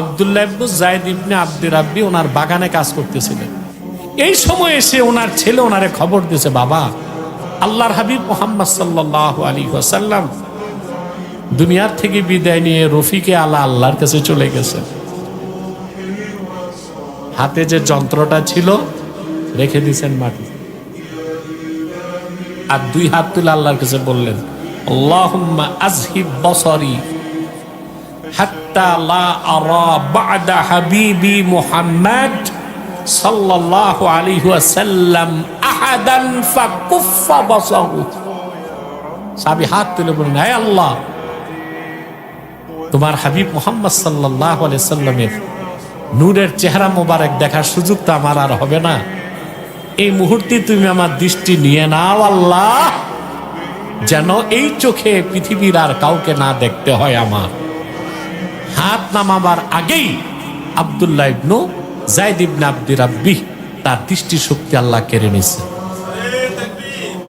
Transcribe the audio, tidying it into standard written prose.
আব্দুল্লাহ ইবনে যায়েদ ইবনে আব্দুর রাব্বি ওনার বাগানে কাজ করতেছিলেন। এই সময় এসে ওনার ছেলে ওনারে খবর দিয়েছে, বাবা আল্লাহর হাবিব মুহাম্মদ সাল্লাল্লাহু আলাইহি ওয়াসাল্লাম দুনিয়ার থেকে বিদায় নিয়ে রফিকে আলা আল্লাহর কাছে চলে গেছেন। হাতে যে যন্ত্রটা ছিল রেখে দিয়েছেন মাটি, আর দুই হাত তুলে আল্লাহর কাছে বললেন, আল্লাহুম্মা আযহিব বসরি হাত্তা লা আরা বা'দা হাবিবি মুহাম্মদ সাল্লাল্লাহু আলাইহি ওয়াসাল্লাম আহাদান ফাকুফা বসরু। সাহাবী হাত তুলে বললেন, হে আল্লাহ, তোমার হাবিব মুহাম্মদ সাল্লাল্লাহু আলাইহি সাল্লামের নূরের চেহারা মোবারক দেখার সুযোগ তো আমার আর হবে না। এই মুহূর্তে তুমি আমার দৃষ্টি নিয়ে নাও আল্লাহ, যেন এই চোখে পৃথিবীর আর কাউকে না দেখতে হয় আমার। হাত নামাবার আগেই আব্দুল্লাহ ইবনে যায়েদ ইবনে আব্দুর রাব্বি তার দৃষ্টি শক্তি আল্লাহ কেড়ে নিয়েছে।